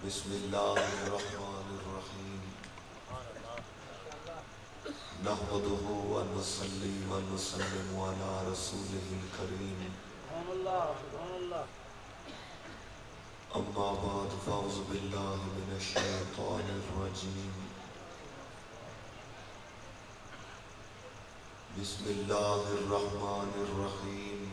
بسم اللہ الرحمن الرحیم نحمده ونصلی ونسلم علی رسوله الکریم اما بعد فاعوذ باللہ من الشیطان الرجیم بسم اللہ الرحمن الرحیم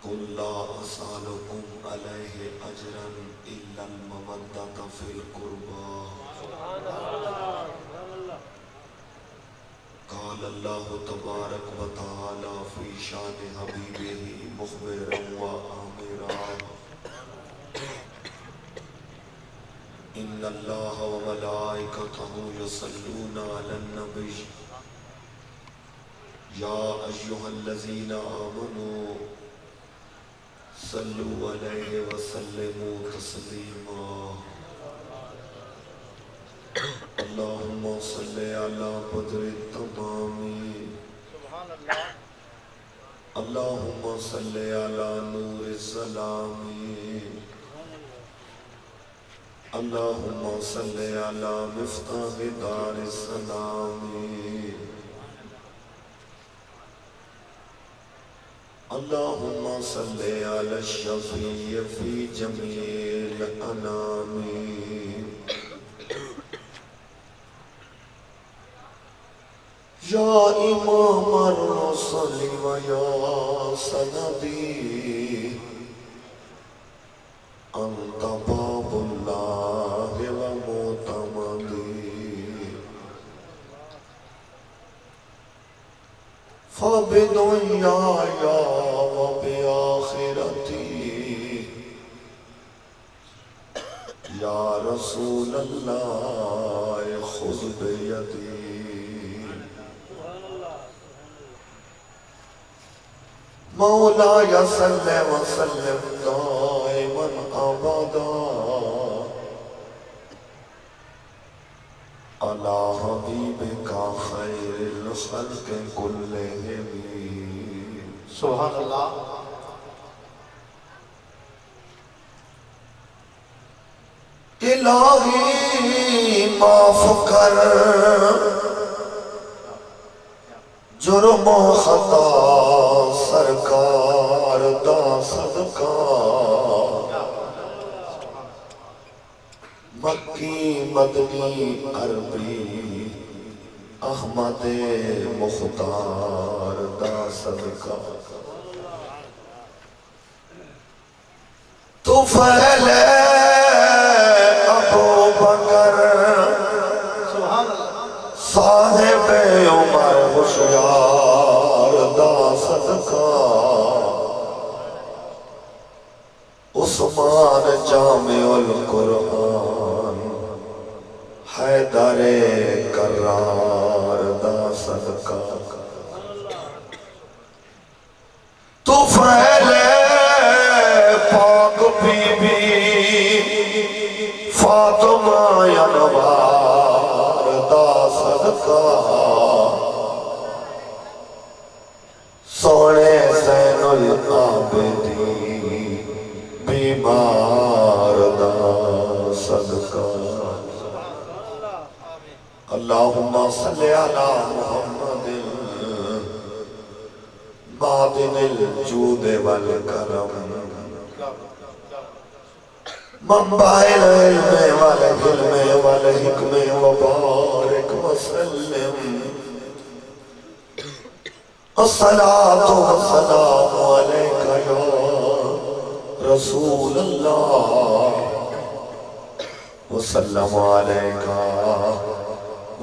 قل لا اسألكم علیہ اجرا الا المودۃ فی القربى قال اللہ تبارک و تعالی فی شان حبیبہ مخبرا و آمرا ان اللہ و ملائکتہ یصلون علی النبی یا ایہا الذین آمنوا صلو علیہ وسلموا تسلیما اللہم صلی علی بدر التمام اللہم صلی علی نور الظلام اللہم صلی علی مفتاح دار السلام اللہم صلی علی الشفیع فی جمیع الانام یا امام الرسل و یا سندی انت باب اللہ و معتمدی فبدنیایا و بآخرتی یا رسول اللہ خذ بیدی مولاي صل وسلم دائما ابدا على حبيبك خير الخلق كلهم سبحان اللہ. الہی معاف کر جرم و خطا سرکار دا صدقہ مکی مدنی عربی احمد مختار دا صدقہ تو پھیلے ابو بکر صاحب عمر ہوشیار دا صدقہ عثمان جامع القرآن حیدر کرار دا صدقہ تو پھیلے پاک بی بی فاطمہ انوار دا صدقہ سونے زین العابدین بیمار دا صدقہ اللہم صلی علی محمد معدن الجود والکرم منبع العلم والحلم والحکم وبارک وسلم الصلاة والسلام علیکہ یا رسول اللہ وسلم علیکہ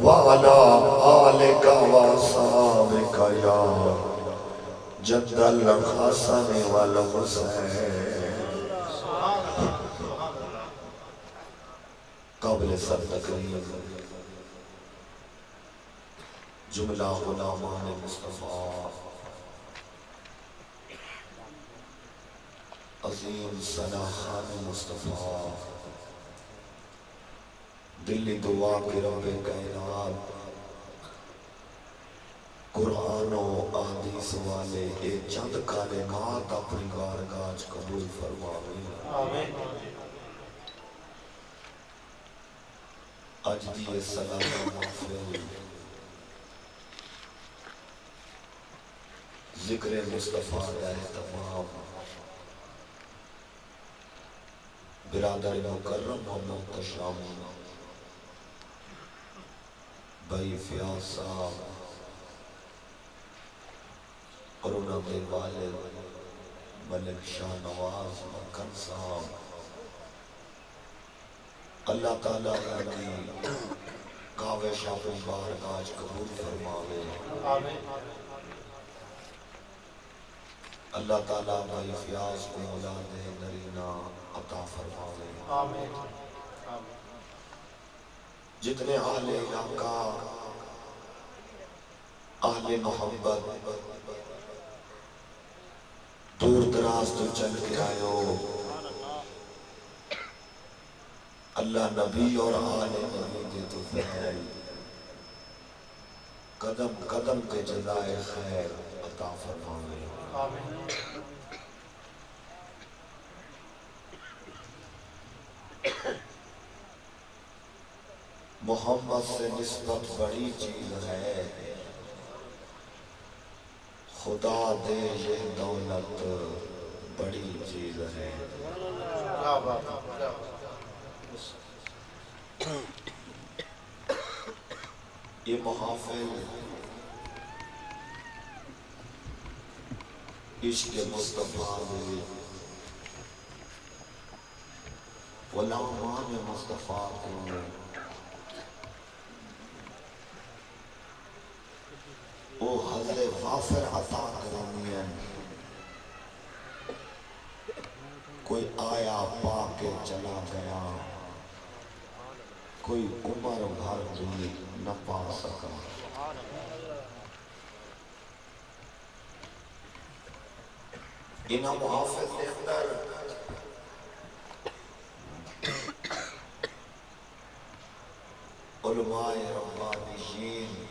وعلا آلکہ وصحابکہ یا جد الحسن والحسین قابل سر تقریر جملہ غلامان مصطفیٰ عظیم صلاحان مصطفیٰ دلی دعا کے رب کائنات قرآن و حدیث والے اے چند کلمات اپنی بارگاہ وچ قبول فرماویں آمین اج دی یہ سلام محفل ذکر مصطفیٰ کا اہتمام برادر مکرم و محتشم بھائی فیاض صاحب اور انہوں کے والد ملک شاہ نواز مکن صاحب اللہ تعالیٰ کی کاوش اپنی بارگاہ قبول فرماوے آمین اللہ تعالیٰ بھائی فیاض کو اولاد نرینہ عطا فرماوے آمین جتنے اہل علاقہ اہل محبت دور دراز تو چل کے آئے ہو اللہ نبی اور آل نبی دے تو فیل قدم قدم کے جزائے خیر عطا فرماوے آمین محمد سے نسبت بڑی چیز ہے خدا دے یہ دولت بڑی چیز ہے کیا بات ہے یہ محافل عشق مصطفیٰ دے غلامان مصطفیٰ کو وہ حضر غافر عطا کرنی ہے کوئی آیا پا کے چلا گیا کوئی عمر بھر بھی نہ پا سکا انہاں محافظ کے اندر علماء ربانیین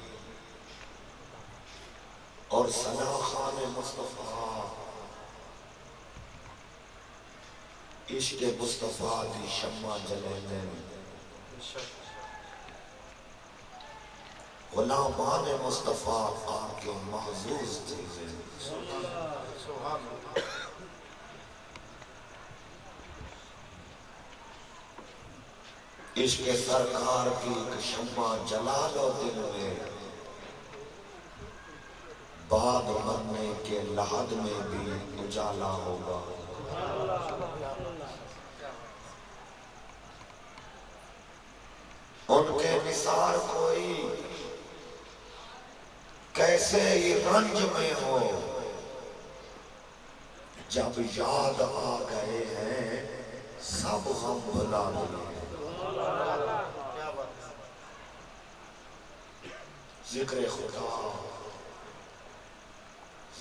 اور سلاخان مصطفیٰ عشق مصطفیٰ دی شمع جلے دیں غلامان مصطفیٰ آکے محظوظ چیزیں عشق سرکار کی ایک شمع جلا لو دل میں بعد مرنے کے لحد میں بھی اجالا ہوگا ان کے نثار کوئی کیسے ہی رنج میں ہو جب یاد آ گئے ہیں سب غم بھلا دیے ذکر خدا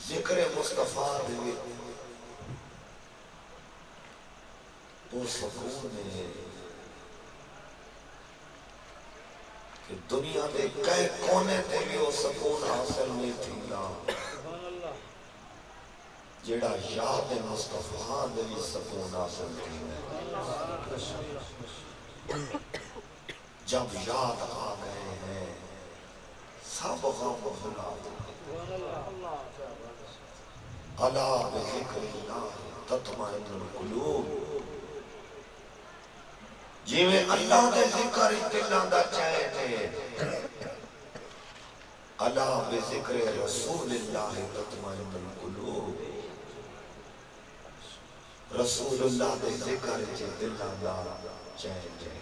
ذکر مصطفیٰ دے وہ سکون ہے کہ دنیا دے کئی کونے تے بھی وہ سکون حاصل نہیں تھیلا جیڑا یاد مصطفیٰ دے بھی سکون حاصل تھیلا جب یاد آ گئے ہیں سب غم بھلا دے الا بذکر اللہ تطمئن القلوب جیویں اللہ دے ذکر دلاں دا چین ہے الا بذکر رسول اللہ تطمئن القلوب رسول اللہ دے ذکر دلاں دا چین ہے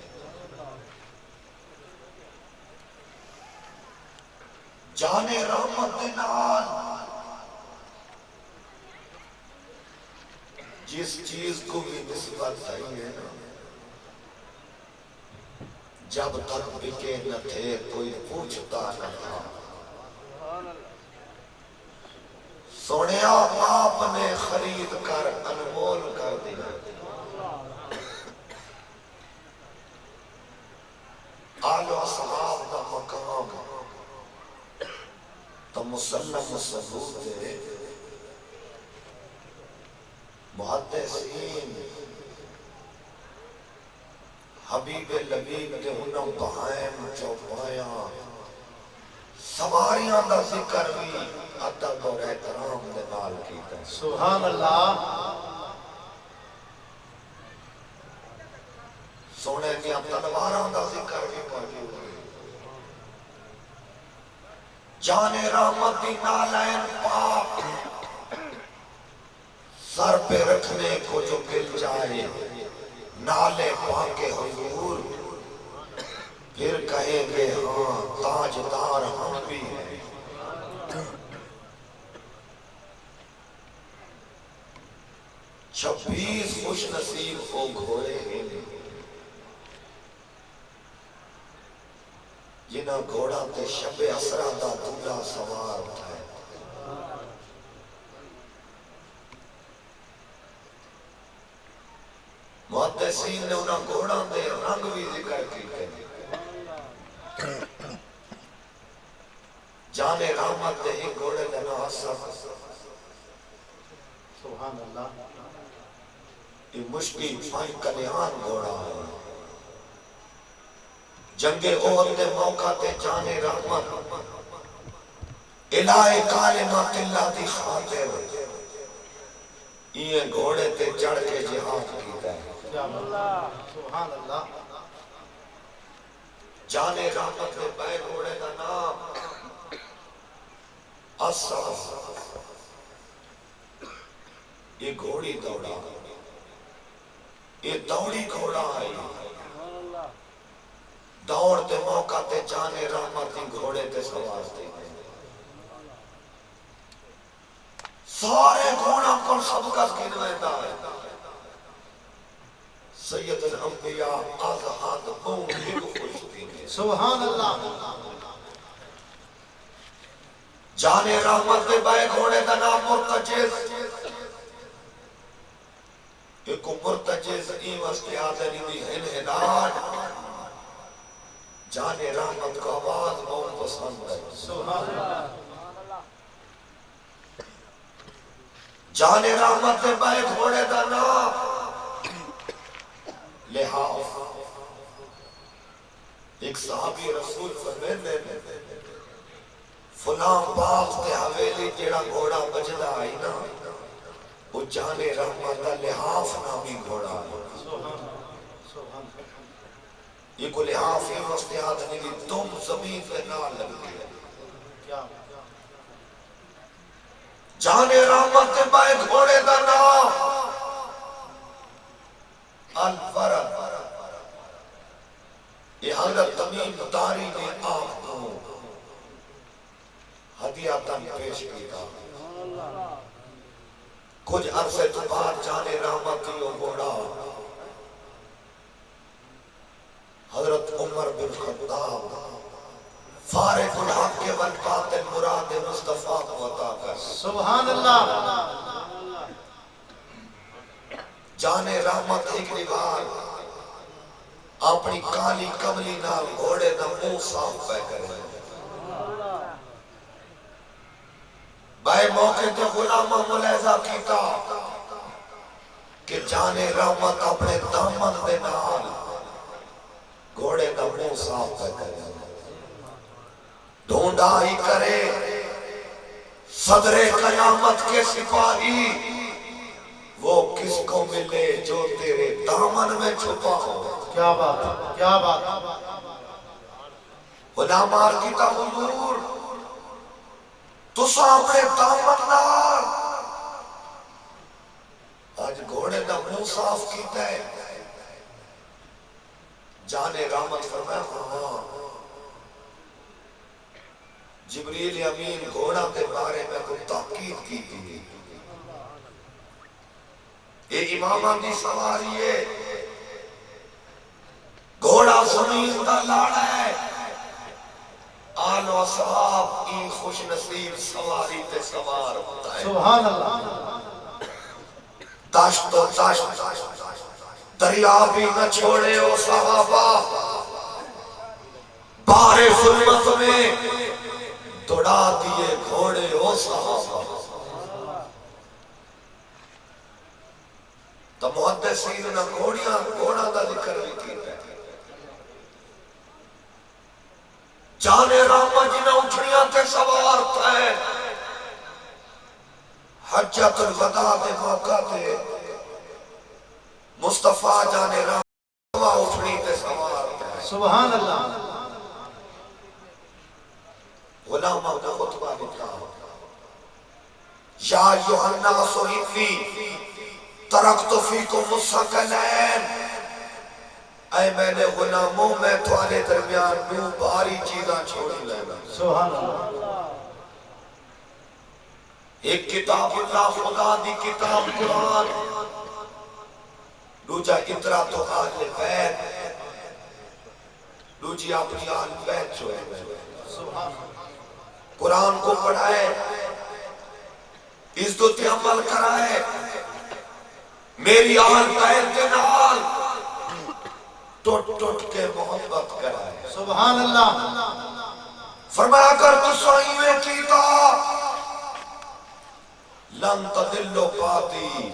جانے رحمت دے نال جس چیز کو بھی نسبت آئی ہے نا جب تک بکے نہ تھے کوئی پوچھتا نہ تھا سونیا آپ نے خرید کر انمول کر دیا آل و اصحاب دا مقام مسلم ثبوت ہے محدثین حبیب لبیب تے انہوں بہائم چوپایاں سواریاں دا ذکر بھی ادب اور احترام دے نال کیتا ہے سبحان اللہ سونے دیاں تلواراں دا ذکر بھی موجود ہے جان رحمت دی نالین پاک سر پہ رکھنے کو جو مل جائے نالے پاک حضور پھر کہیں گے ہاں تاجدار ہم بھی ہیں چھبیس خوش نصیب وہ گھوڑے ہیں جنہاں گھوڑا تے شب اسرا دا دلہا سوار اٹھائے محدثین نے انہاں گھوڑا دے رنگ بھی ذکر کیتے ہیں جانے رحمت دے ایک گھوڑے دے نا حسن سبحان اللہ یہ مشکل پانچ کلیان گھوڑا ہے جنگ احد دے موقع تے جانے رحمت الہ کلمت اللہ دی خاطر یہ گھوڑے تے چڑھ کے جہاد کیتا ہے سبحان اللہ جانے رحمت دے بے گھوڑے دا نام اسد یہ گھوڑی دوڑا یہ دوڑی گھوڑا ہے دوڑ تے موقع تے جانے رحمت دی گھوڑے تے سوار تے سارے گھوڑا کو سبقت گنویتا ہے سید الانبیاء آزاد بون ایک خوشتی میں سبحان اللہ جانے رحمت دے بائے گھوڑے دا نام مرتجز ایک مرتجز این وستی آدھری دی ہنہدار جانے رحمت کو آواز بہت پسند ہے سبحان اللہ جانے رحمت دے بائے گھوڑے دا نام لحاف ایک صحابی رسول فرمیندے فلاں باغ تے حویلی جیڑا گھوڑا بجدا آئی نا وہ جانے رحمت دا لحاف نامی گھوڑا ہے یہ کو لحاف یہ وقتیات نہیں دی تم زمین پہ نہ لگ گئے جانے رحمت دے بائے گھوڑے دا نام الفرد یہ حضرت تمیم داری نے آپ کو ہدیاتاً پیش کیا کچھ عرصے تو بعد جانے رحمت دیو گھوڑا حضرت عمر بن خطاب فارغ الحق کے والباطل مراد مصطفیٰ کو عطا کر سبحان اللہ جانے رحمت ایک نگار اپنی کالی کملی نال گھوڑے دا منہ صاف پہ کرے بھائی موقع تے غلامہ ملیزہ کیتا کہ جانے رحمت اپنے دامن دے نال گھوڑے دا منہ صاف پہ کرے ڈھونڈا ہی کرے صدر قیامت کے سپاہی وہ کس کو ملے جو تیرے دامن میں چھپا ہو کیا بات کیا بات خدا مار کیتا حضور تو اپنے دامن نال آج گھوڑے دا منہ صاف کیتا ہے جانے رحمت فرمایا ہاں جبریل امین گھوڑا کے بارے میں کوئی تحقیق کی تھی یہ امامہ دی سواری ہے گھوڑا زمین دا لاڑا ہے آل و اصحاب این خوش نصیب سواری تے سوار ہوتا ہے سبحان اللہ داشت و داشت دریا بھی نہ چھوڑے او صحابہ بار ظلمت میں دوڑا دیے گھوڑے او صحابہ تو محدثین نے گھوڑا دا ذکر بھی کیا ہے جانے راما جنہیں اٹھڑیاں تے سوار تھے حجت الوداع دے موقع تے مصطفیٰ جانے راما اٹھڑی تے سوار تھے سبحان اللہ غلامہ کا خطبہ لکھا یا ایھا الناس انی ترکت فیکم الثقلین اے میں نے غلاموں میں تمہارے درمیان دو بھاری چیزاں چھوڑی لینا سبحان اللہ ایک کتاب اللہ خدا دی کتاب قرآن دوجا اترا تو آل بیت دوجی اپنی آل بیت جو ہے قرآن کو پڑھائے عزت عمل کرائے میری آل بیت کے نال ٹوٹ ٹوٹ کے محبت کرائے سبحان اللہ فرمایا کر تو سائیویں کیتا لن تدلو پاتی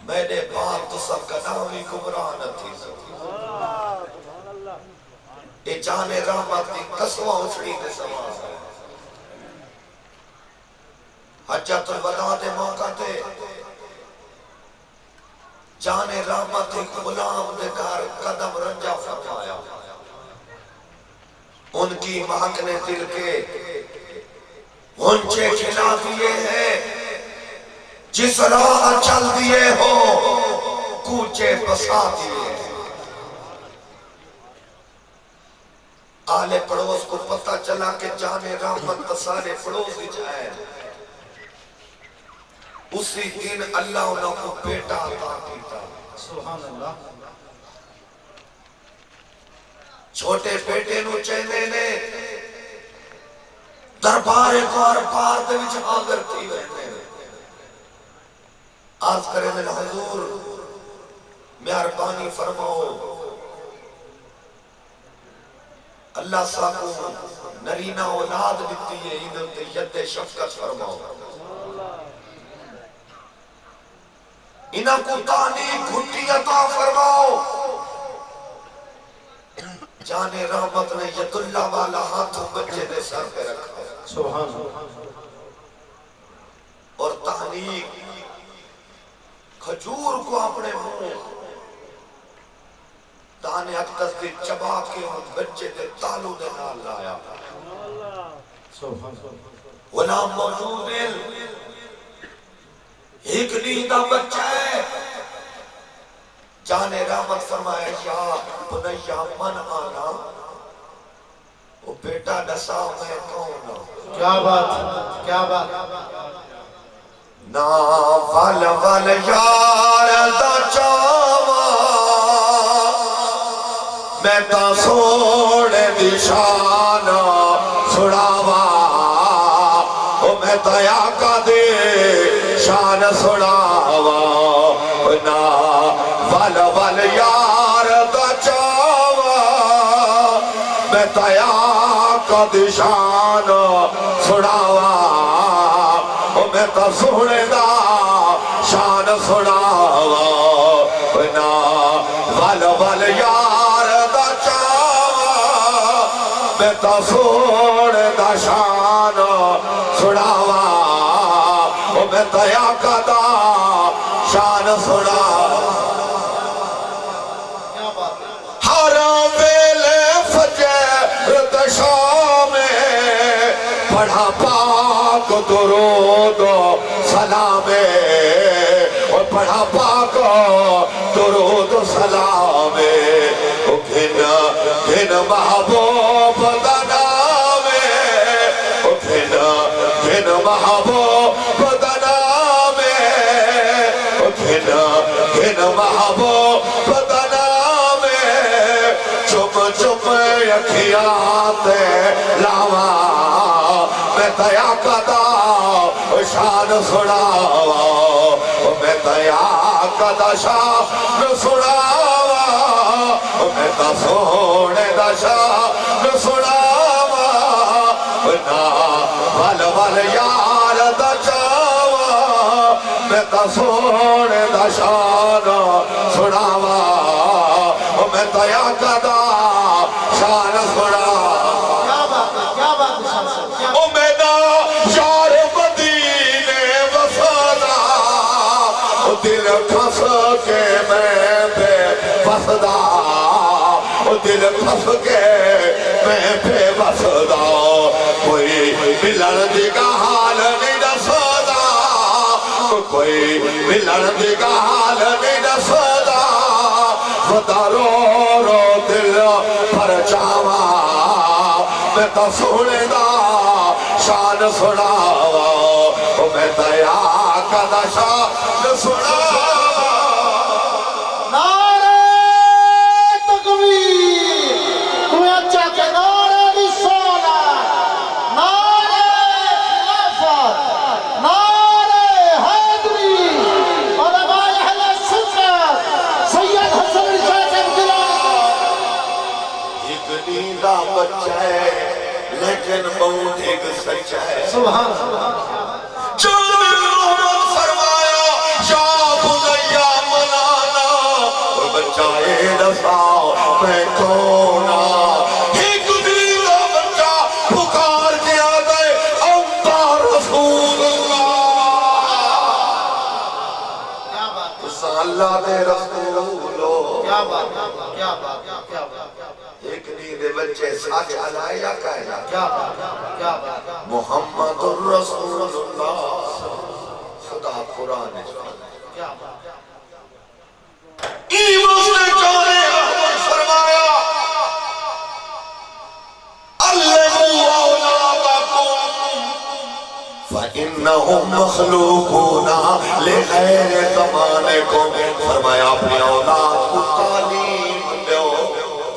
میں نے بات تو سب کا نامی گمراہ نہ تھی اے جانے رحمت دی قسمہ اچھڑی دے سوار ہے حجت الوداع دے موقع تے جانے رحمت ایک غلام دے کار قدم رنجا فرمایا ان کی مہک نے دل کے غنچے کھلا دیے ہیں جس راہ چل دیے ہو کوچے بسا دیے ہیں آلے پڑوس کو پتہ چلا کہ جانے رحمت سارے پڑوس ہی جائے اسی دن اللہ انہوں کو بیٹا عطا کیتا سبحان اللہ چھوٹے بیٹے نو چہنے نے دربار کار پار دے وچ حاضر تھی رہنے عرض کرے میں حضور مہربانی فرماؤ اللہ ساکو نرینہ اولاد دیتی ہے انہوں تے ید شفقت فرماؤ انہوں کو تانی گھٹی عطا فرماؤ جانے رحمت نے ید اللہ والا ہاتھوں بچے دے سر پہ رکھا سبحان اللہ اور تحنیق کھجور کو اپنے منہ دانے اقدس دے چبا کے ان بچے دے تالو دے نال لایا سبحان اللہ غلام موجود ہے ایک نیدہ بچہ ہے جانے رحمت فرمائے یا بنیا من آنا وہ بیٹا ڈسا میں کون کیا بات کیا بات نا ول ول یار دا چاوا میں تا سوڑے دی شان سڑاوا او میں تا آقا دے شان سڑاوا نا ول ول یار دا چاوا میں تا آقا دے شان سڑاوا او میں تا سوڑے دا شان سڑاوا نا ول ول یار دا چاوا میں تا سوڑے دا شان سڑاوا او میں تا آقا دا شان سڑاوا ہر ویلے فجر دشا میں پڑھا پاک درود سلام اور پڑھا پاک درود سلام گھن گھن محبوب دا نام گھن گھن محبوب دا نام گھن گھن محبوب دا نام چپ چپ اکھیات لاوا میں تیا کدا شان سڑاوا میں تیا کدا شان سڑاوا میں تا سونے دا شان سڑاوا ول ول یار دا جاوا میں تا سونے دا شان سناوا میں تا آقا دا شان سناوا کیا بات ہے شاہ صاحب کیا او میرا یار مدینے وسدا او دل کھس کے میں بے وسدا او دل کھس کے میں بے وسدا کوئی ملن دی کا حال نہیں دسدا کوئی ملن دی کا حال نہیں دسدا خدا رو رو دل پر چاوا میں تا سونے دا شان سناوا میں تا آقا دا شان سناوا نعرہ تکبیر تمہیں اچھا کہ نعرہ رسالت نعرہ خلافت نعرہ حیدری علماء اہل سنت سید حسن رضا گیلانی ایک نیلا بچہ ہے لیکن بہت ایک سچا ہے سبحان اللہ جامع رحمت فرمایا یا بنیا منانا اور بچائے نساؤ میں کونا ایک نیلا بچہ پکار کے آ گئے امتا رسول اللہ کیا بات اس اللہ دے رسولو کیا بات کیا بات کیا بات ایک نیلے بچے ساتھ علائے یا کہنا کیا بات محمد الرسول اللہ خدا قرآن کیا بات ایمان نے جانے رحمت فرمایا علموا اولادکم فإنهم مخلوقون لغیر زمانکم فرمایا اپنی اولاد کو تعلیم دو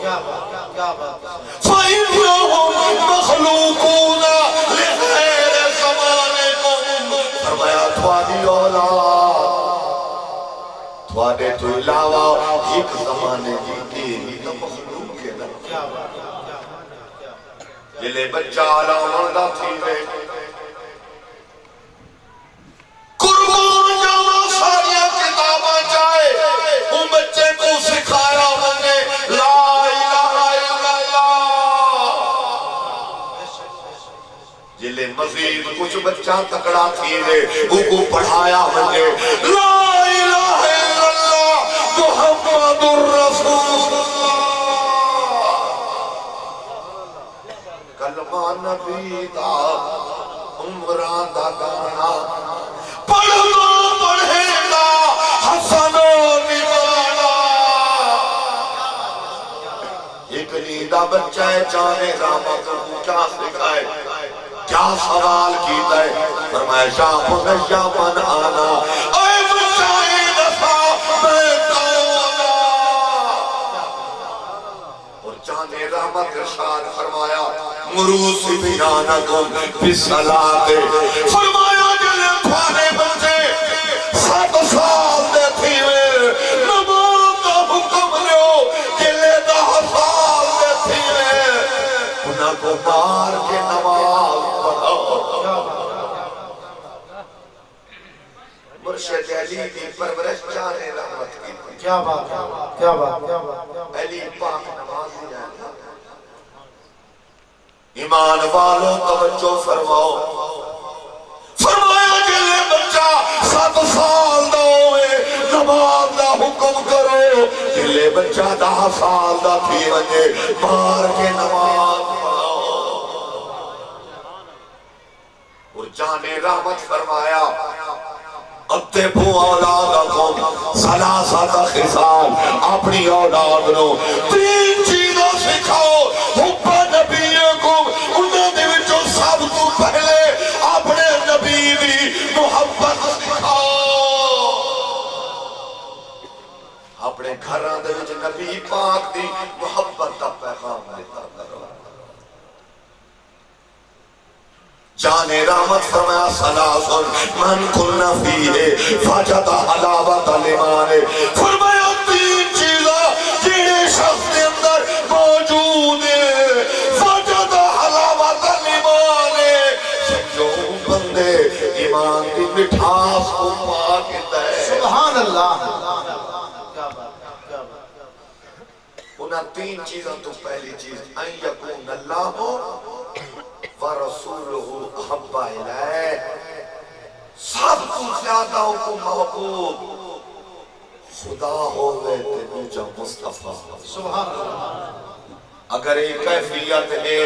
کیا بات فإنهم مخلوقون لغیر زمانکم فرمایا تھوڑی اولاد تھوڑے تو علاوہ ایک زمانے کی تیری تو مخلوق ہے نا کیا بات جلے بچہ علامہ دا تھی رے قربان جانا ساریاں کتاباں جائے ان بچے کو سکھایا ہم نے لا الہ الا اللہ جلے مزید کچھ بچہ تکڑا تھی رے ان کو پڑھایا ہم نے لا الہ الا اللہ محمد الرسول اللہ کلمہ نبی دا عمران دا گانا پڑھ دو پڑھے گا حسن و نمانا ایک نیدہ بچہ ہے جانے رامہ کو کیا سکھائے کیا سوال کیتا ہے فرمایا شاہ مغیہ من آنا اے بچہ نفا میں کاؤنا اور جانے رحمت ارشاد فرمایا مروسی بیانکم بسلاتے فرمایا جلے تھانے بچے 7 سال دے تھی میں نماز دا حکم لیو جلے 10 سال دے تھی میں انہاں کو مار کے نماز پڑھو مرشد علی دی پرورش جانے رحمت کی کیا بات علی پاک نمازی ہے ایمان والو توجہ فرماؤ فرمایا جلے بچہ 7 سال دا ہوئے نماز دا حکم کرو جلے بچہ 10 سال دا تھی ونجے مار کے نماز پڑھو اور جانے رحمت فرمایا اتبو اولادکم ثلاثت خصال اپنی اولاد نو 3 چیزوں سکھاؤ حب نبیکم انہوں نے وچوں سب تو پہلے اپنے نبی دی محبت سکھاؤ اپنے گھراں دے وچ نبی پاک دی محبت دا پیغام دیتا کرو جانے رحمت فرمایا سلاسن من کن فیہ فجد حلاوت الایمان فرمایا 3 چیزاں جنہیں شخص کے اندر موجود ہے فجد حلاوت الایمان خاص کو پاک ہے سبحان اللہ کیا بات کیا بات انہاں تین چیزوں تو پہلی چیز ان یکون اللہ ورسولہ احب الیہ سب کو زیادہ کو محبوب خدا ہوئے تے مجھا مصطفیٰ سبحان اللہ اگر ایک کیفیت ہے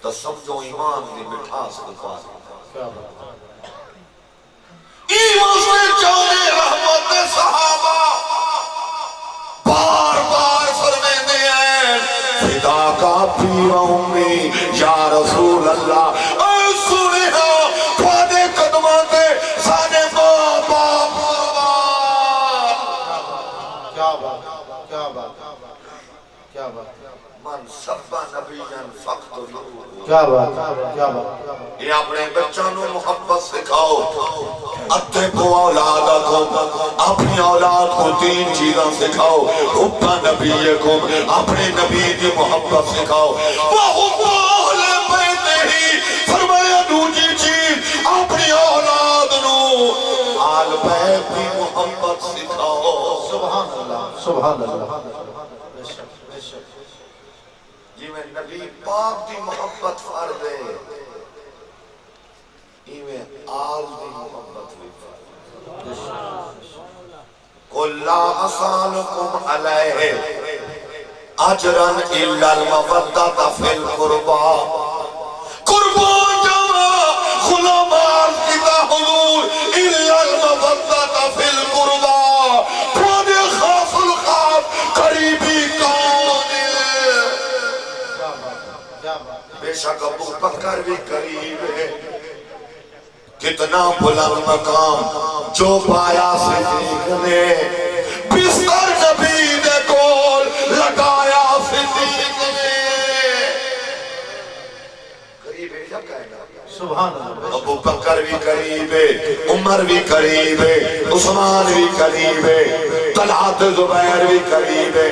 تو سمجھو ایمان دی مٹھاس کو پاس کیا بات ایمان سے جانے رحمت صحابہ بار بار فرمینے ہیں فدا کا پیر امی یا رسول اللہ اے سنے ہو تھوڑے قدموں دے سانے ماں باپ کیا بات کیا بات کیا بات من سبا نبیان فقط کیا بات کیا بات یہ اپنے بچوں نو محبت سکھاؤ اتے کو اولاد کو اپنی اولاد کو تین چیزاں سکھاؤ حب نبیکم اپنے نبی کی محبت سکھاؤ وحب اہل بیت ہی فرمایا دوسری چیز اپنی اولاد نو آل بیت کی محبت سکھاؤ سبحان اللہ سبحان اللہ بے شک بے شک جی میں نبی پاک دی محبت فرد ہے ایویں آل دی محبت بھی فرد قُلْ لَا أَسْأَلُكُمْ عَلَيْهِ أَجْرًا إِلَّا الْمَوَدَّةَ فِي الْقُرْبَى قربان جمع غلام عرض کیتا حضور إِلَّا الْمَوَدَّةَ فِي الْقُرْبَى تھوڑے خاص الخاص قریبی کون بے شک ابو بکر بھی قریب ہے کتنا بلند مقام جو پایا صدیق نے بستر نبی نے کول لگایا صدیق نے قریب ہے جب کہے گا سبحان اللہ ابو بکر بھی قریب ہے عمر بھی قریب ہے عثمان بھی قریب ہے طلحہ زبیر بھی قریب ہے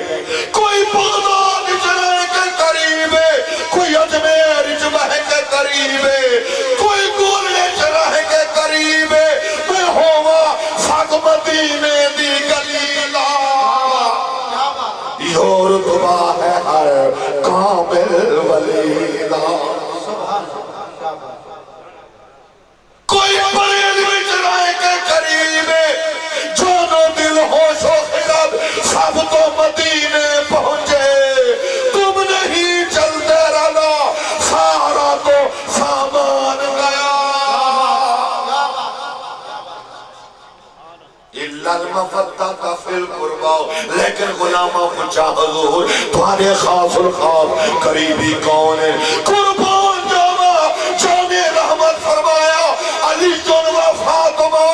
کوئی بغداد چلے کے قریب ہے کوئی اجمیر جمعہ کے قریب ہے کوئی گولنے چرہ کے قریب ہے میں ہوا ساگ مدینے دی گلیلہ یہ رتبہ ہے ہر کامل ولیلہ کوئی بریل میں چرائے کے قریب ہے جانو دل ہوش و خرد سب تو مدینے پہنچے تم نہیں چلتے رہنا سارا تو سامان گیا إِلَّا الْمَفَدَّةَ فِي الْقُرْبَى لیکن غلامہ پوچھا حضور تمہارے خاص الخاص قریبی کون ہے قربان جانا جانے رحمت فرمایا علی جن و فاطمہ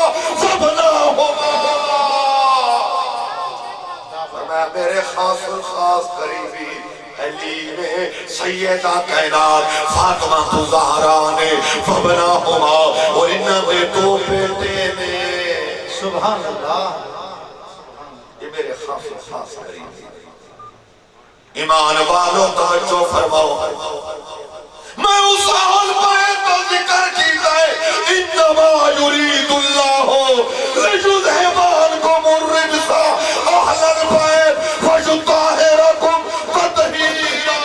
وابناہما فرمایا میرے خاص الخاص قریبی علی نے سیدہ کائنات فاطمہ زہرا نے وابناہما اور انہاں میں دو بیٹے نے سبحان اللہ یہ میرے خاص قریبی ایمان والوں توجہ فرماؤ میں اس حال بیت کا ذکر کیتا ہے انما یرید اللہ لجذہب عنکم الرجس اہل البیت ویطہرکم تطہیرا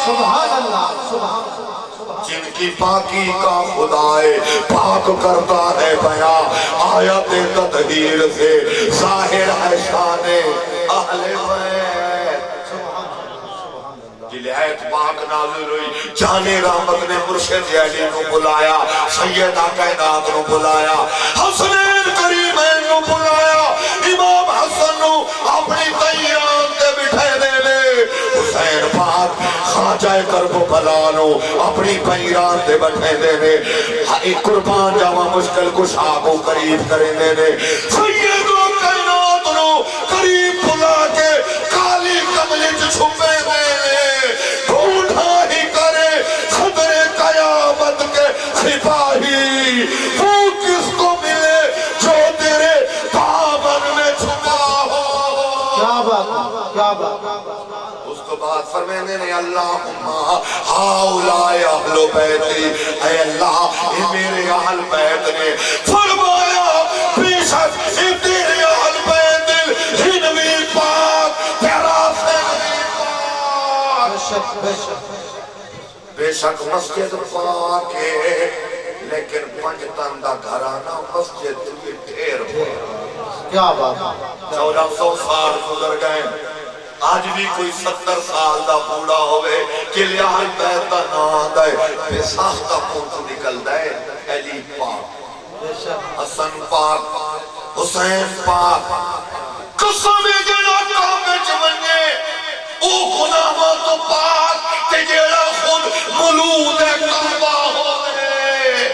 سبحان اللہ سبحان اللہ جن کی پاکی کا خدائے پاک کرتا ہے بیان آیت تطہیر سے ظاہر ہے شان اہل بیت جلایت پاک نازل ہوئی جانے رحمت نے مرشد علی نو بلایا سیدہ کائنات نو بلایا حسنین کریمین نو بلایا امام حسن نو اپنی تیان تے بٹھے دے لے حسین پاک خواجہ کرب و بلا نو اپنی پیران تے بٹھے دے لے ایک قربان جاوہ مشکل کشا کو قریب کرے دے لے سیدہ کائنات نو قریب بلا کے کالی کملج چھپے دے لے ڈھونڈا ہی کرے صدر قیامت کے سپاہی وہ کس کو ملے جو تیرے دامن میں چھپا ہو کیا بات کیا بات اس کو بعد فرمینے نے اللہم ہاؤلائی اہل بیتی اے اللہ یہ میرے اہل بیت نے فرما بے شک مسجد پاک ہے لیکن پنجتن دا گھرانہ مسجد بھی ڈھیر پاک کیا بات ہے 1400 سال گزر گئے آج بھی کوئی 70 سال دا بوڑا ہوئے کہ لیاہی بیتا نہ دائے بے ساختہ پونچ نکل دائے علی پاک حسن پاک حسین پاک قسم جڑا کام چمنے او گناہوں تو پاک تے جڑا خود ملود کعبہ ہوئے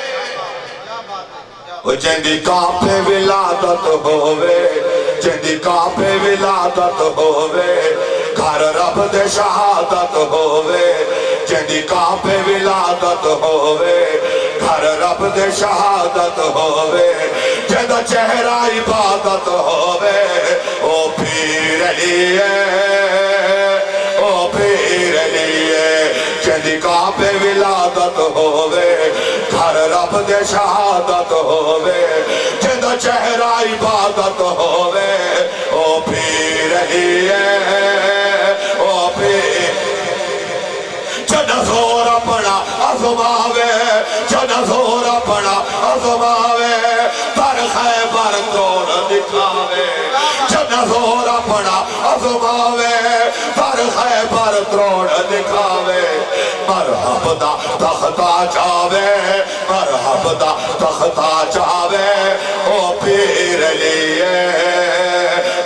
وہ جندی کعبے ولادت ہوئے جندی کعبے ولادت ہوئے گھر رب دے شہادت ہوئے جندی کعبے ولادت ہوئے گھر رب دے شہادت ہوئے جندہ چہرہ عبادت ہوئے او پیر علی او پیر علی جندی کعبے ولادت ہوئے گھر رب دے شہادت ہوئے جندہ چہرہ عبادت ہوئے او پیر علی او پیر جنہ زور اپنا عظماوے جنہ زور اپنا عظماوے در خیبر توڑ دکھاوے جنہ زور اپنا عظماوے در خیبر توڑ دکھاوے مرحب دا تختہ جاوے مرحب دا تختہ جاوے او پیر لیے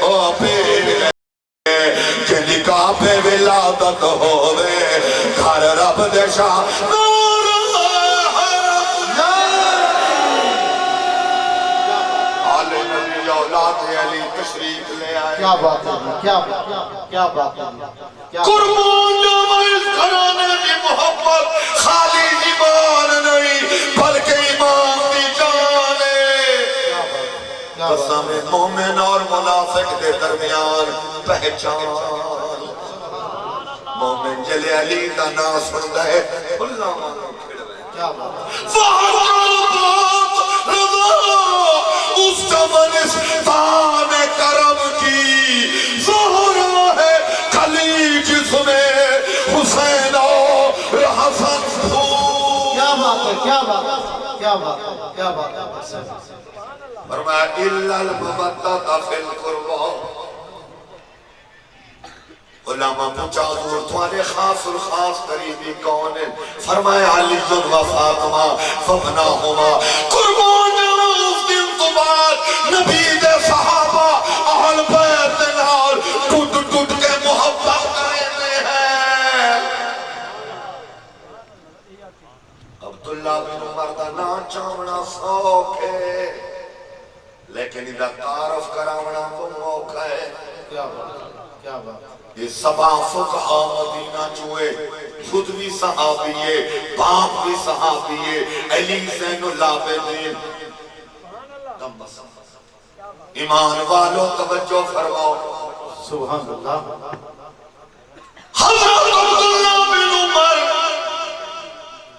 او پیر لیے جنی کعبے ولادت ہوئے گھر رب دے شاہ نور آلِ نبی اولاد علی تشریف لے آئے کیا بات ہے کیا بات ہے کیا بات ہے قربان جاوا اس گھرانے کی محبت خالی ایمان نہیں بلکہ ایمان دی جان ہے قسم مومن اور منافق دے درمیان پہچان مومن جلے علی دا نام سن ہے اللہ مانو کھڑ گئے فہربات رضا اس چمنستان کرم کی زہرا ہے کلی جس میں حسین اور حسن پھول کیا بات ہے کیا بات ہے کیا بات ہے کیا بات ہے فرمایا اِلَّا الْمُبَتَّةَ فِي الْقُرْبَةِ علماء پوچھا حضور تمہارے خاص الخاص قریبی کون ہیں فرمایا علی و فاطمہ فبناہما قربان جانا اس دن تو بعد نبی دے صحابہ اہل بیت نال ٹوٹ ٹوٹ کے محبت کرنے ہیں عبداللہ بن عمر دا نا چاونا سوکھ ہے لیکن ادھا تعارف کراونا تو موقع ہے کیا بات ہے کیا بات ہے یہ سبا فقہ مدینہ چوئے خود بھی صحابیے باپ بھی صحابیے علی زین العابدین ایمان والو توجہ فرماؤ سبحان اللہ حضرت عبداللہ بن عمر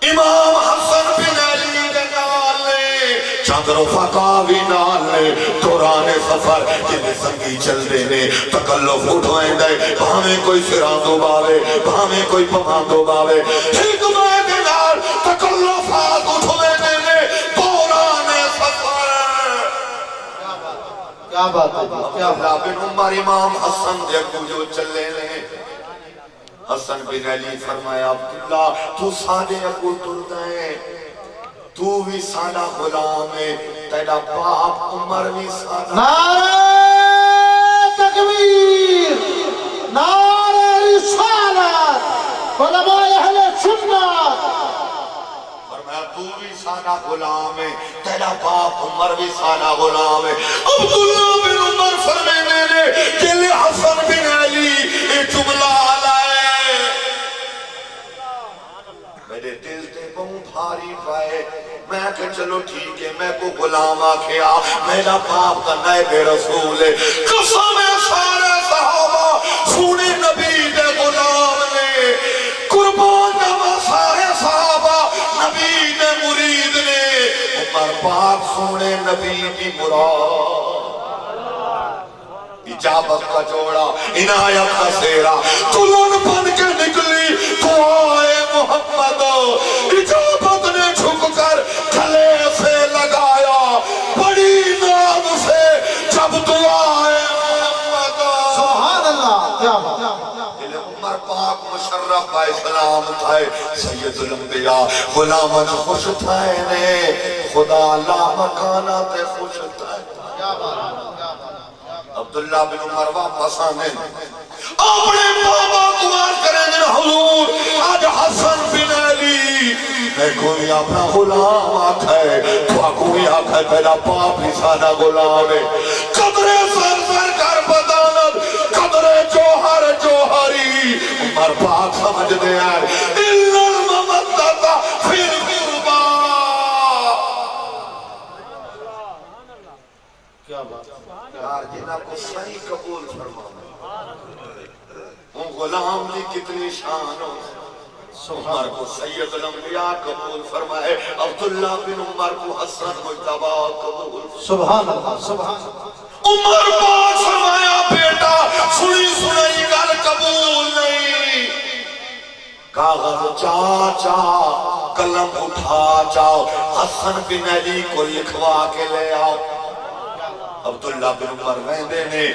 امام حسن بن علی جنال نے چندر فقہ بھی نال نے دوران سفر جنہیں سنگی چل دینے تکلف اٹھوائیں دے بھامیں کوئی سران باوے بھامیں کوئی پمان باوے حکمت نال تکلفات اٹھوائیں دینے دوران سفر کیا بات ہے کیا عبداللہ بن عمر امام حسن دے کو جو چلے لیں حسن بن علی فرمایا عبداللہ تو سادے اکو ٹر گئے تو بھی سادہ غلام ہے تیرا باپ عمر بھی سادہ نعرہ تکبیر نعرہ رسالت علماء اہل سنت فرمایا تو بھی سادہ غلام ہے تیرا باپ عمر بھی سادہ غلام ہے عبداللہ بن عمر فرمینے نے کہ لئے حسن بن علی ایک جملہ آلائے میرے دل تے بہت بھاری پائے میں کہ چلو ٹھیک ہے میں کو غلام آکھیا میرا باپ کا نائب رسول ہے قسم سارے صحابہ سونے نبی دے غلام نے قربان جاوا سارے صحابہ نبی دے مرید نے عمر پاک سونے نبی دی مراد اجابت کا جوڑا عنایت کا سیرا دلہن بن کے نکلی دعائے محمد اجابت نے جھک کر گلے سے لگایا بڑی ناز سے جب دعائے محمد سبحان اللہ کیا بات عمر پاک مشرف بھائی سلام تھائے سید الانبیاء غلامت خوش تھائے نے خدا لا مکانہ تے خوش تھائے عبداللہ بن عمر واپس آنے اپنے بابا کمار کریں گے حضور آج حسن بن علی میں کوئی اپنا غلام آکھا ہے تو کوئی آکھا ہے میرا باپ ہی سادہ غلام ہے قدر سر سر کر بدانت قدر جوہر جوہری عمر پاک سمجھ دے ہیں اِلَّا الْمَمَدَّتَ فِي الْقُرْبَى کیا بات یار جنہ کو صحیح قبول فرمانا ان غلام کی کتنی شان ہو عمر کو سید الانبیاء قبول فرمائے عبداللہ بن عمر کو حسن مجتبہ قبول سبحان اللہ سبحان عمر پاک فرمایا بیٹا سنی سنائی گل قبول نہیں کاغذ چاچا قلم اٹھا جاؤ حسن بن علی کو لکھوا کے لے آؤ عبداللہ بن عمر ویندے نے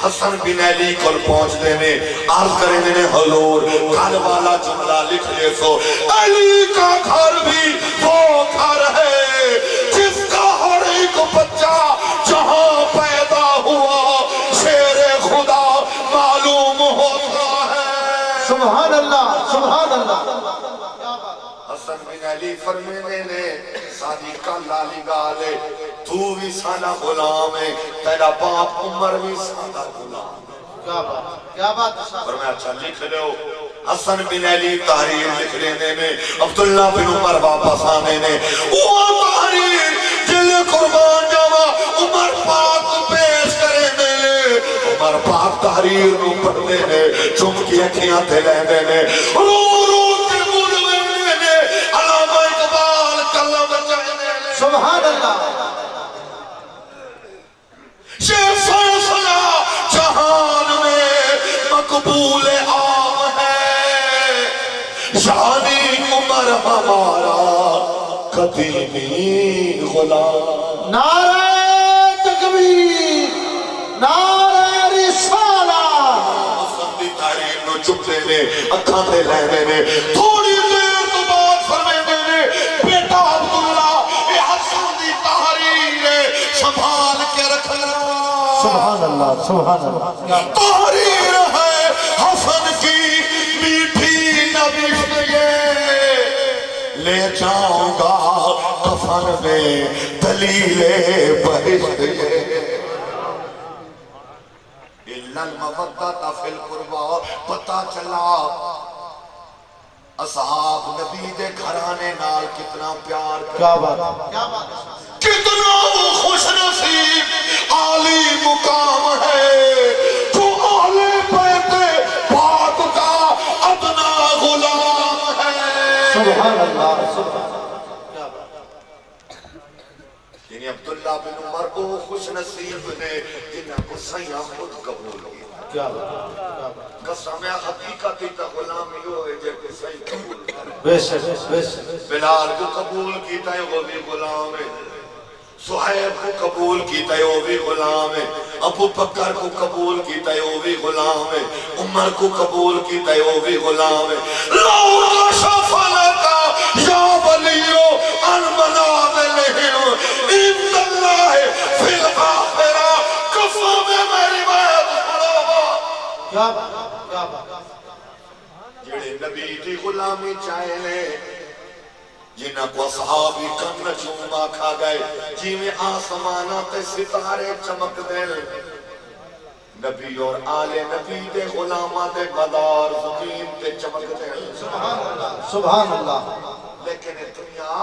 حسن بن علی کو پہنچ دینے عرض کریں دینے حضور گھر والا جملہ لکھ لے سو علی کا گھر بھی وہ گھر ہے جس کا ہر ایک بچہ جہاں پیدا ہوا شیر خدا معلوم ہوتا ہے سبحان اللہ سبحان اللہ حسن بن علی فرمینے نے سادی کا لالی گالے تو بھی سادہ غلام ہے تیرا باپ عمر بھی سادہ غلام ہے کیا بات اور میں اچھا لکھ لے ہو حسن بن علی تحریر لکھ لینے میں عبداللہ بن عمر واپس آنے نے وہ تحریر جل قربان جاوا عمر پاک پیش کرے نے عمر پاک تحریر نو پڑھنے نے چم کی اکھیاں تھے لینے نے رو رو کے بولنے نے علامہ اقبال کلم چاہنے نے سبحان اللہ شیخ فیصلہ جہان میں مقبول عام ہے یعنی عمر ہمارا قدیمی غلام نعرہ تکبیر نعرہ رسالہ حسن دی تحریر نو چپتے نے اکھاں دے لینے نے تھوڑی دیر تو بعد فرمینے نے بیٹا عبداللہ اے حسن دی تحریر سنبھال کے رکھنا سبحان اللہ سبحان اللہ تحریر ہے حسن کی میٹھی نبشت یہ لے جاؤں گا کفن میں دلیل بہشت یہ اِلَّا الْمَوَدَّةَ فِي الْقُرْبَى پتہ چلا اصحاب نبی دے گھرانے نال کتنا پیار کیا بات کتنا وہ خوش نصیب عالی مقام ہے جو اہل بیت پاک کا ادنا غلام ہے سبحان اللہ یعنی عبداللہ بن عمر کو خوش نصیب نے جنہ کو سیاں خود قبول کیا قسم حقیقتی تا غلامی ہوئے جے کو صحیح قبول کرے بے شک بلال کو قبول کیتا ہے وہ بھی غلام ہے صحیب کو قبول کیتا ہے وہ بھی غلام ہے ابو بکر کو قبول کیتا ہے وہ بھی غلام ہے عمر کو قبول کیتا ہے وہ بھی غلام ہے لو کشف لکا یا ولیو ان منازلہم ان اللہ فی الاخرہ قسم میری بات پڑھو کیا بات جڑے نبی دی غلامی چاہے لے جنہ کو صحابی کم نجوم آکھا گئے جی میں آسمانہ تے ستارے چمک دے نبی اور آل نبی دے غلامہ دے مدار زمین تے چمک دے سبحان اللہ لیکن دنیا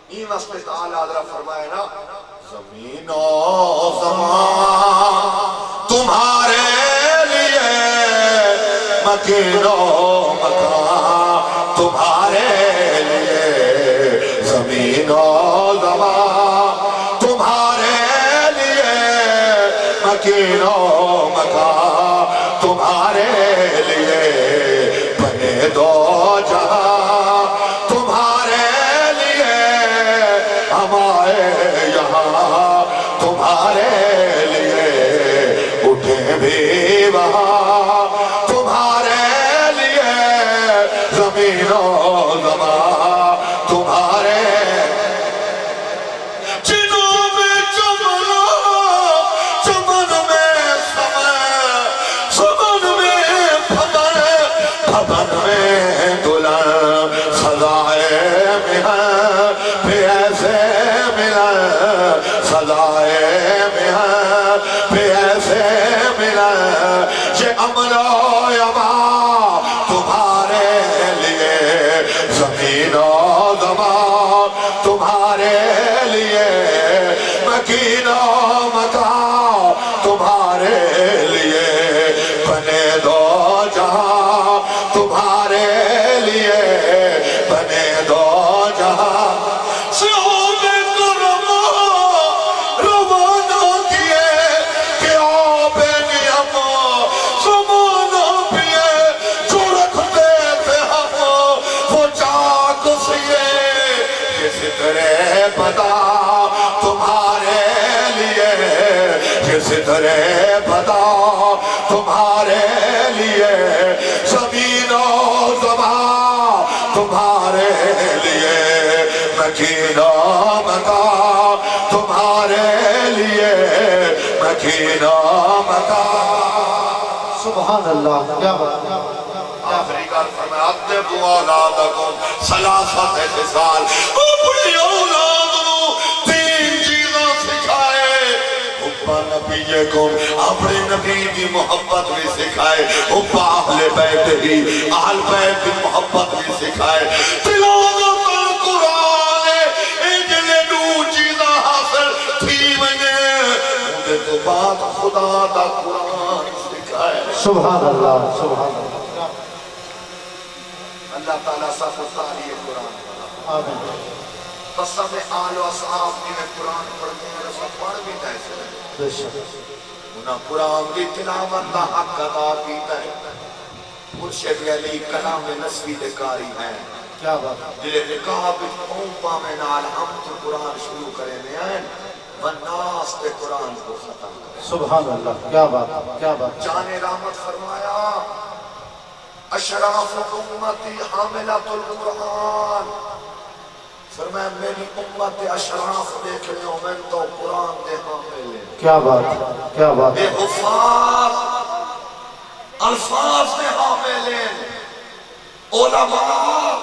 این واسطے تعالیٰ حضرہ فرمائے نا زمین و زمان تمہارے لیے مکین و مکان تمہارے لیے زمین و زمان تمہارے لیے مکین و مکان تمہارے لیے بنے دو بھی وہاں تمہارے لیے زمین و زمان تمہارے جنوں میں چمن چمن میں سمن میں پھمن پھمن میں دلہن سزائے مہن پہ ایسے ملن سزائے مہن پہ ایسے ملن یہ امن و امان تمہارے لیے زمین و زمان تمہارے لیے مکین و مکان تمہارے لیے بنے دو جہاں تمہارے لیے بنے دو جہاں سیون کرم روانہ کیے کہ آب نیم زمانہ پیے جو رکھتے تھے ہم وہ چاک سیے یہ سترے پتا تمہارے لیے یہ سترے پتا تمہارے لیے زمین و زمان تمہارے لیے مکین و مکان تمہارے لیے مکین و مکان سبحان اللہ کیا بات آخری کار فرمائے ادبوا اولادکم ثلاثت خصال اپنی اولاد نو تین چیزاں سکھائے حبا نبیکم اپنے نبی دی محبت بھی سکھائے حبا اہل بیت ہی اہل بیت دی محبت بھی سکھائے تلاوت القرآن اجلے دو چیزاں حاصل تھی مجھے مجھے تو بات خدا دا قرآن سکھائے سبحان اللہ سبحان اللہ اللہ تعالیٰ صاحب اتاری قرآن آمین قسم آل و اصحاب نے قرآن پڑھنے ہیں رسول پڑھ بھی دائے سے بے شک انہاں قرآن کی تلاوت دا حق ادا کیتا ہے مرشد علی کلام نسوی دکاری ہیں کیا بات دلے نکاح بچ اوپا میں نال ہم تو قرآن شروع کرے میں آئیں والناس پہ قرآن کو ختم کرے سبحان اللہ کیا بات جان رحمت فرمایا اشراف امتی حاملت القرآن فرمایا میری امت اشراف دیکھ لیں میں تو قرآن دے حامل ہیں کیا بات بے حفاظ الفاظ دے حامل ہیں علماء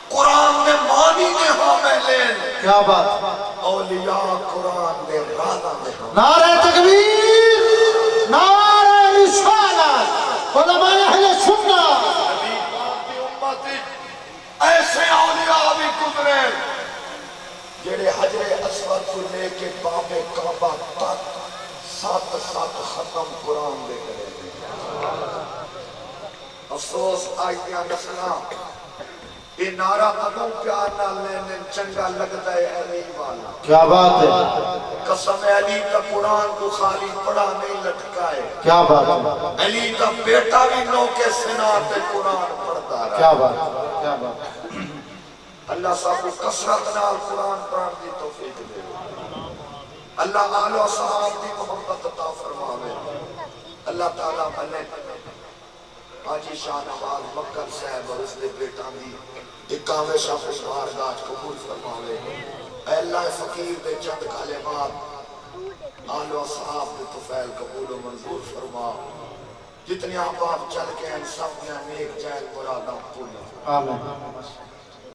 قرآن دے معنی دے حامل ہیں کیا بات اولیاء قرآن دے رانا دے حامل نعرہ تکبیر نعرہ رسالت علماء اہل سنت نبی پاک دی امتی ایسے اولیاء بھی گزرے جڑے حجر اسود کو لے کے باب کعبہ تک سات ختم قرآن دے کرے افسوس آئیتیاں دسنا یہ نعرہ تکوں پیار نہ لینے چنگا لگتا ہے علی والا کیا بات ہے قسم علی کا قرآن کو خالی پڑھا نہیں لٹکائے کیا بات علی کا بیٹا بھی نو کے سنا پہ قرآن پڑھتا رہا کیا بات اللہ صاحب کو کثرت نال قرآن پڑھن دی توفیق دے اللہ آل و صحاب دی محبت عطا فرماوے اللہ تعالیٰ حاجی شاہ نواز مکر صاحب اور اس دے بیٹا دی اکاوے شاہ خوشوار گاج قبول فرماوے اے اللہ فقیر دے چند کلمات آل و صحاب دے طفیل قبول و منظور فرما جتنی آپ چل کے ان سب نے نیک جائل مرادہ پوری آمین